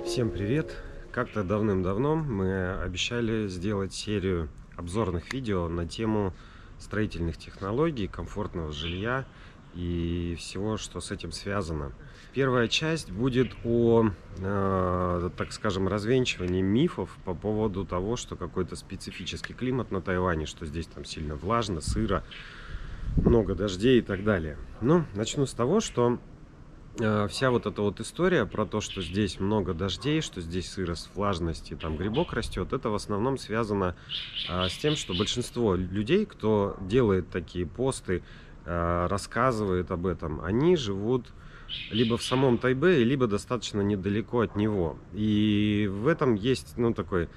Всем привет! Как-то давным-давно мы обещали сделать серию обзорных видео на тему строительных технологий, комфортного жилья и всего, что с этим связано. Первая часть будет о, так скажем, развенчивании мифов по поводу того, что какой-то специфический климат на Тайване, что здесь там сильно влажно, сыро, много дождей и так далее. Ну, начну с того, что вся вот эта вот история про то, что здесь много дождей, что здесь сырость, влажность и там грибок растет, это в основном связано с тем, что большинство людей, кто делает такие посты, рассказывает об этом, они живут либо в самом Тайбэе, либо достаточно недалеко от него. И в этом есть, ну, такой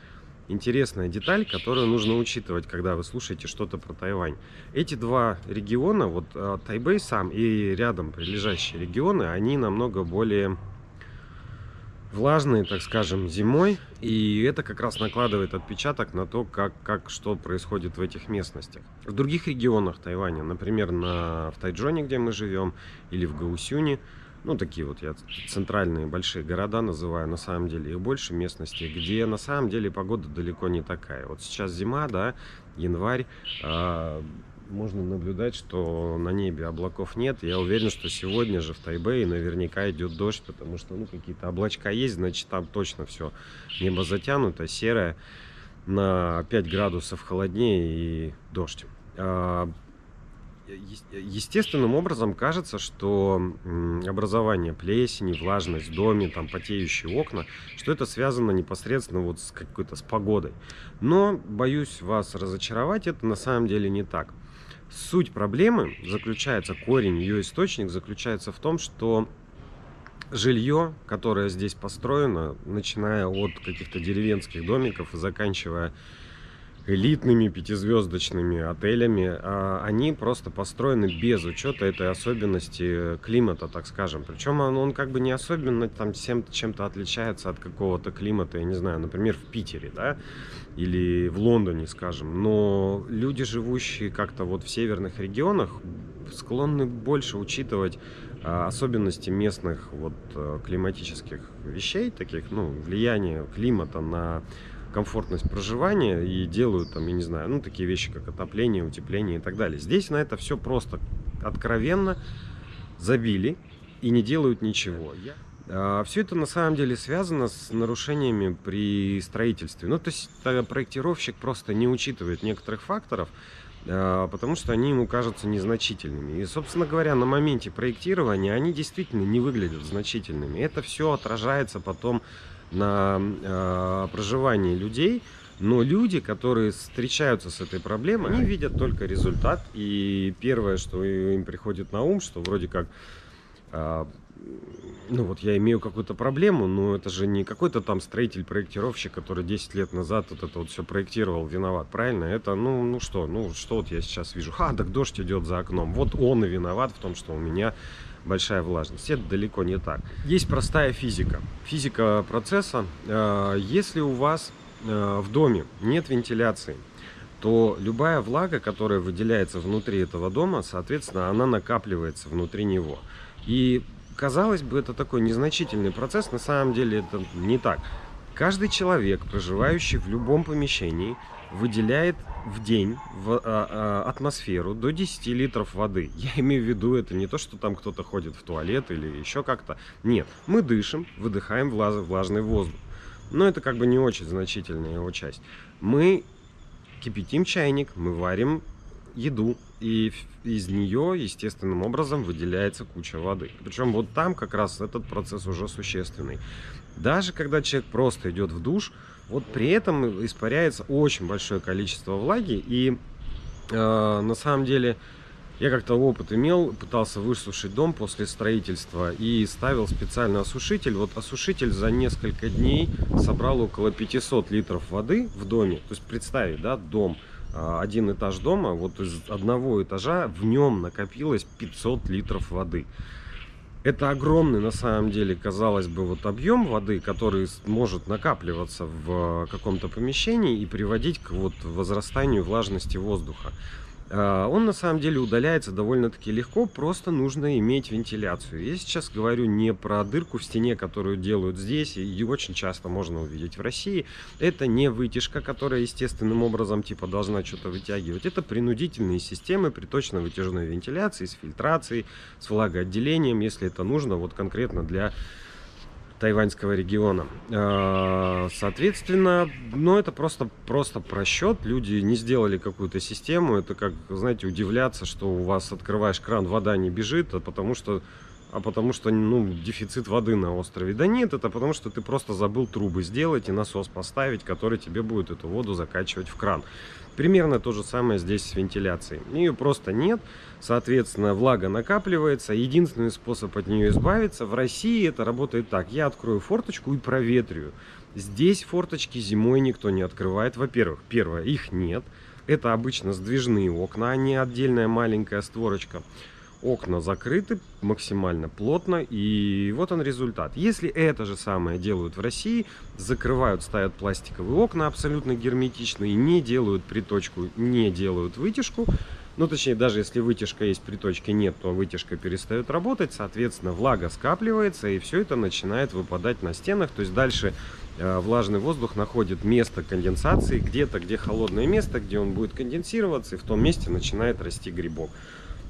интересная деталь, которую нужно учитывать, когда вы слушаете что-то про Тайвань. Эти два региона, вот Тайбэй сам и рядом прилежащие регионы, они намного более влажные, так скажем, зимой. И это как раз накладывает отпечаток на то, что происходит в этих местностях. В других регионах Тайваня, например, в Тайчжоне, где мы живем, или в Гаусюне, ну, такие вот я центральные большие города называю, на самом деле их больше местностей, где на самом деле погода далеко не такая. Вот сейчас зима, да, январь, можно наблюдать, что на небе облаков нет. Я уверен, что сегодня же в Тайбэе наверняка идет дождь, потому что, ну, какие-то облачка есть, значит, там точно все небо затянуто, серое, на 5 градусов холоднее и дождь. Естественным образом кажется, что образование плесени, влажность в доме, там потеющие окна, что это связано непосредственно вот с какой-то с погодой. Но, боюсь вас разочаровать, это на самом деле не так. Суть проблемы заключается, корень, ее источник заключается в том, что жилье, которое здесь построено, начиная от каких-то деревенских домиков и заканчивая элитными пятизвездочными отелями, они просто построены без учета этой особенности климата, так скажем. Причем он как бы не особенно там чем-то отличается от какого-то климата, я не знаю, например, в Питере, да, или в Лондоне, скажем. Но люди, живущие как-то вот в северных регионах, склонны больше учитывать особенности местных вот климатических вещей, таких, ну, влияние климата на комфортность проживания, и делают там, я не знаю, ну, такие вещи, как отопление, утепление и так далее. Здесь на это все просто откровенно забили и не делают ничего. Все это на самом деле связано с нарушениями при строительстве. Ну, то есть проектировщик просто не учитывает некоторых факторов, потому что они ему кажутся незначительными. И, собственно говоря, на моменте проектирования они действительно не выглядят значительными. Это все отражается потом на проживании людей, но люди, которые встречаются с этой проблемой, они видят только результат, и первое, что им приходит на ум, что вроде как, ну вот я имею какую-то проблему, но это же не какой-то там строитель-проектировщик, который 10 лет назад вот это вот все проектировал, виноват, правильно? Это, ну что вот я сейчас вижу, так дождь идет за окном, вот он и виноват в том, что у меня большая влажность. Это далеко не так. Есть простая физика. Физика процесса. Если у вас в доме нет вентиляции, то любая влага, которая выделяется внутри этого дома, соответственно, она накапливается внутри него. И, казалось бы, это такой незначительный процесс. На самом деле это не так. Каждый человек, проживающий в любом помещении, выделяет в день в атмосферу до 10 литров воды. Я имею в виду, это не то, что там кто-то ходит в туалет или еще как-то. Нет, мы дышим, выдыхаем влажный воздух. Но это как бы не очень значительная его часть. Мы кипятим чайник, мы варим еду, и из нее естественным образом выделяется куча воды. Причем вот там как раз этот процесс уже существенный. Даже когда человек просто идет в душ, вот при этом испаряется очень большое количество влаги. И на самом деле я как-то опыт имел, пытался высушить дом после строительства и ставил специально осушитель. Вот осушитель за несколько дней собрал около 500 литров воды в доме. То есть представить, да, дом, один этаж дома, вот из одного этажа в нем накопилось 500 литров воды. Это огромный, на самом деле, казалось бы, вот объем воды, который может накапливаться в каком-то помещении и приводить к вот возрастанию влажности воздуха. Он на самом деле удаляется довольно-таки легко, просто нужно иметь вентиляцию. Я сейчас говорю не про дырку в стене, которую делают здесь, и очень часто можно увидеть в России. Это не вытяжка, которая естественным образом типа должна что-то вытягивать. Это принудительные системы приточно-вытяжной вентиляции с фильтрацией, с влагоотделением, если это нужно, вот конкретно для тайваньского региона. Соответственно, ну, это просто просчет. Люди не сделали какую-то систему. Это как, знаете, удивляться, что у вас открываешь кран, вода не бежит, потому что, ну, дефицит воды на острове. Да нет, это потому что ты просто забыл трубы сделать и насос поставить, который тебе будет эту воду закачивать в кран. Примерно то же самое здесь с вентиляцией. Ее просто нет, соответственно, влага накапливается. Единственный способ от нее избавиться в России это работает так. Я открою форточку и проветрию. Здесь форточки зимой никто не открывает. Во-первых, первое, их нет. Это обычно сдвижные окна, а не отдельная маленькая створочка. Окна закрыты максимально плотно, и вот он результат. Если это же самое делают в России, закрывают, ставят пластиковые окна абсолютно герметичные, не делают приточку, не делают вытяжку, ну точнее, даже если вытяжка есть, приточки нет, то вытяжка перестает работать, соответственно, влага скапливается, и все это начинает выпадать на стенах, то есть дальше влажный воздух находит место конденсации, где-то, где холодное место, где он будет конденсироваться, и в том месте начинает расти грибок.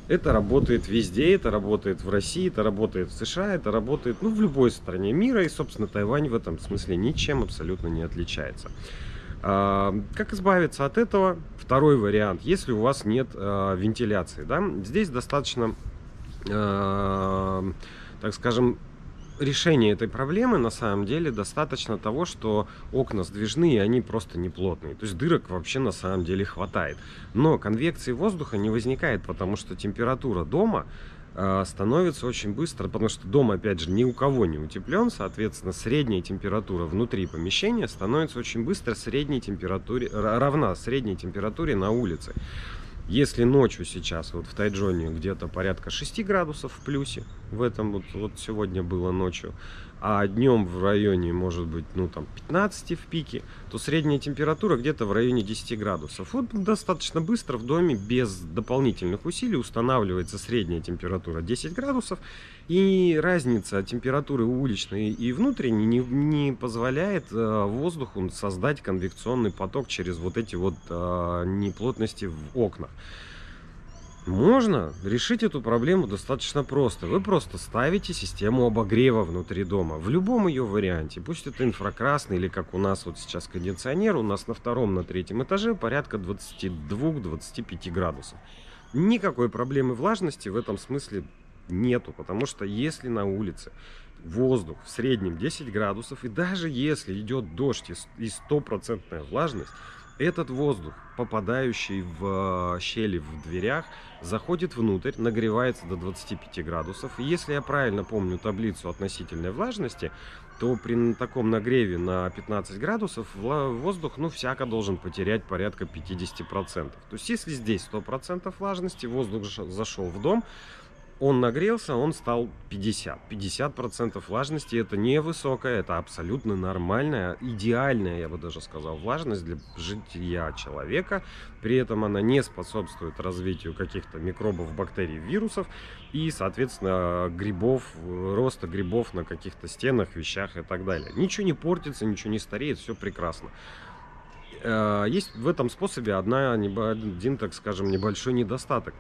Это работает везде, это работает в России, это работает в США, это работает, ну, в любой стране мира. И, собственно, Тайвань в этом смысле ничем абсолютно не отличается. Как избавиться от этого? Второй вариант, если у вас нет вентиляции. Да? Здесь достаточно, так скажем, решение этой проблемы на самом деле достаточно того, что окна сдвижные, они просто не плотные. То есть дырок вообще на самом деле хватает. Но конвекции воздуха не возникает, потому что температура дома становится очень быстро, потому что дом, опять же, ни у кого не утеплен, соответственно, средняя температура внутри помещения становится очень быстро средней температуре, равна средней температуре на улице. Если ночью сейчас вот в Тайчжоне где-то порядка 6 градусов в плюсе, в этом вот сегодня было ночью, а днем в районе, может быть, ну там 15 в пике, то средняя температура где-то в районе 10 градусов. Вот достаточно быстро в доме без дополнительных усилий устанавливается средняя температура 10 градусов, и разница температуры уличной и внутренней не позволяет воздуху создать конвекционный поток через вот эти вот неплотности в окнах. Можно решить эту проблему достаточно просто. Вы просто ставите систему обогрева внутри дома. В любом ее варианте. Пусть это инфракрасный или как у нас вот сейчас кондиционер. У нас на втором, на третьем этаже порядка 22-25 градусов. Никакой проблемы влажности в этом смысле нету. Потому что если на улице воздух в среднем 10 градусов, и даже если идет дождь и стопроцентная влажность, этот воздух, попадающий в щели в дверях, заходит внутрь, нагревается до 25 градусов. И если я правильно помню таблицу относительной влажности, то при таком нагреве на 15 градусов воздух, ну, всяко должен потерять порядка 50%. То есть если здесь 100% влажности, воздух зашел в дом, он нагрелся, он стал 50. 50% влажности это невысокая, это абсолютно нормальная, идеальная, я бы даже сказал, влажность для жития человека. При этом она не способствует развитию каких-то микробов, бактерий, вирусов и, соответственно, грибов, роста грибов на каких-то стенах, вещах и так далее. Ничего не портится, ничего не стареет, все прекрасно. Есть в этом способе один, так скажем, небольшой недостаток.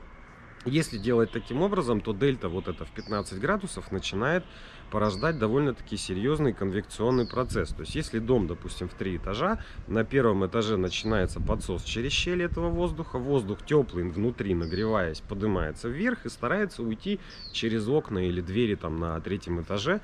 Если делать таким образом, то дельта вот это в 15 градусов начинает порождать довольно-таки серьезный конвекционный процесс. То есть если дом, допустим, в 3 этажа, на первом этаже начинается подсос через щель этого воздуха, воздух теплый внутри, нагреваясь, поднимается вверх и старается уйти через окна или двери там на 3-м этаже,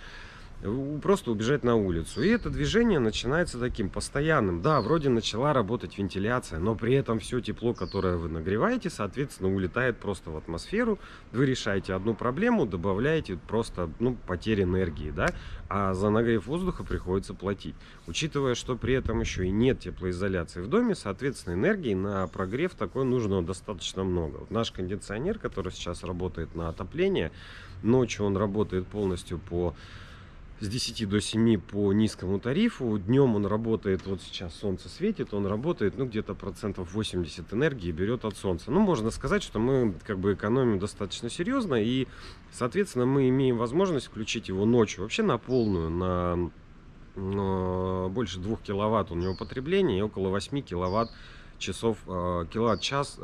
просто убежать на улицу. И это движение начинается таким постоянным. Да, вроде начала работать вентиляция, но при этом все тепло, которое вы нагреваете, соответственно, улетает просто в атмосферу. Вы решаете одну проблему, добавляете просто, ну, потерь энергии, да, а за нагрев воздуха приходится платить. Учитывая, что при этом еще и нет теплоизоляции в доме, соответственно, энергии на прогрев такой нужно достаточно много. Вот наш кондиционер, который сейчас работает на отопление, ночью он работает полностью по с 10 до 7 по низкому тарифу. Днем он работает, вот сейчас солнце светит, он работает, ну, где-то процентов 80 энергии берет от солнца. Ну, можно сказать, что мы как бы экономим достаточно серьезно, и, соответственно, мы имеем возможность включить его ночью вообще на полную, на больше 2 киловатт у него потребление и около 8 киловатт часов, киловатт-час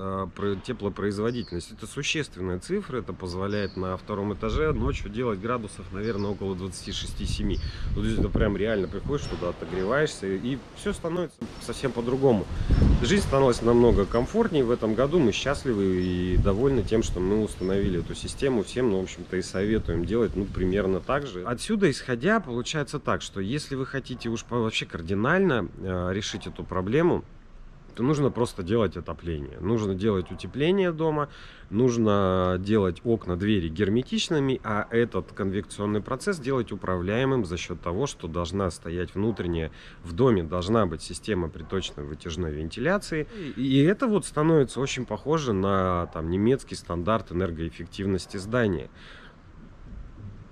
теплопроизводительность. Это существенная цифра, это позволяет на втором этаже ночью делать градусов, наверное, около 26-7. Вот здесь это прям реально приходишь туда, отогреваешься, и все становится совсем по-другому. Жизнь становилась намного комфортнее в этом году, мы счастливы и довольны тем, что мы установили эту систему. Всем, ну, в общем-то, и советуем делать, ну, примерно так же. Отсюда исходя, получается так, что если вы хотите уж вообще кардинально решить эту проблему, то нужно просто делать отопление. Нужно делать утепление дома, нужно делать окна, двери герметичными, а этот конвекционный процесс делать управляемым за счет того, что должна стоять внутренняя, в доме должна быть система приточной вытяжной вентиляции. И это вот становится очень похоже на там немецкий стандарт энергоэффективности здания.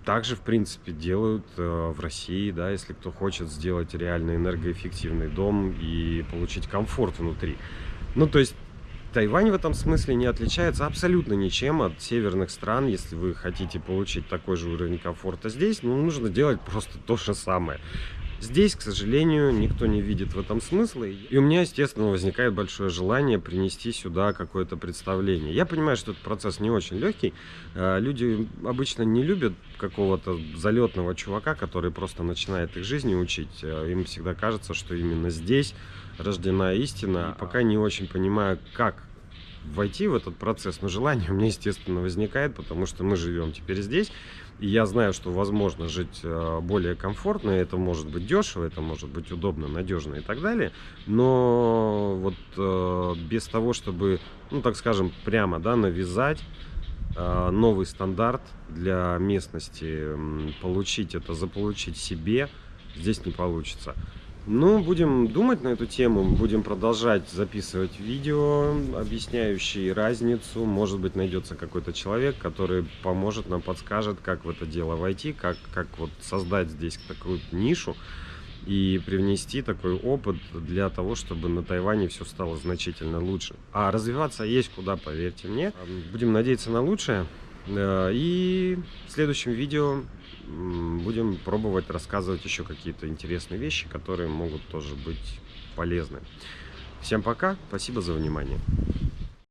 Также, в принципе, делают в России, да, если кто хочет сделать реально энергоэффективный дом и получить комфорт внутри. Ну, то есть Тайвань в этом смысле не отличается абсолютно ничем от северных стран. Если вы хотите получить такой же уровень комфорта здесь, ну, нужно делать просто то же самое. Здесь, к сожалению, никто не видит в этом смысла. И у меня, естественно, возникает большое желание принести сюда какое-то представление. Я понимаю, что этот процесс не очень легкий. Люди обычно не любят какого-то залетного чувака, который просто начинает их жизни учить. Им всегда кажется, что именно здесь рождена истина. И пока не очень понимаю, как войти в этот процесс, но желание у меня, естественно, возникает, потому что мы живем теперь здесь, и я знаю, что возможно жить более комфортно, это может быть дешево, это может быть удобно, надежно и так далее, но вот без того, чтобы, ну, так скажем, прямо, да, навязать новый стандарт для местности, получить это, заполучить себе, здесь не получится. Ну, будем думать на эту тему, будем продолжать записывать видео, объясняющие разницу. Может быть, найдется какой-то человек, который поможет нам, подскажет, как в это дело войти, как вот создать здесь такую нишу и привнести такой опыт для того, чтобы на Тайване все стало значительно лучше. А развиваться есть куда, поверьте мне. Будем надеяться на лучшее. И в следующем видео будем пробовать рассказывать еще какие-то интересные вещи, которые могут тоже быть полезны. Всем пока, спасибо за внимание.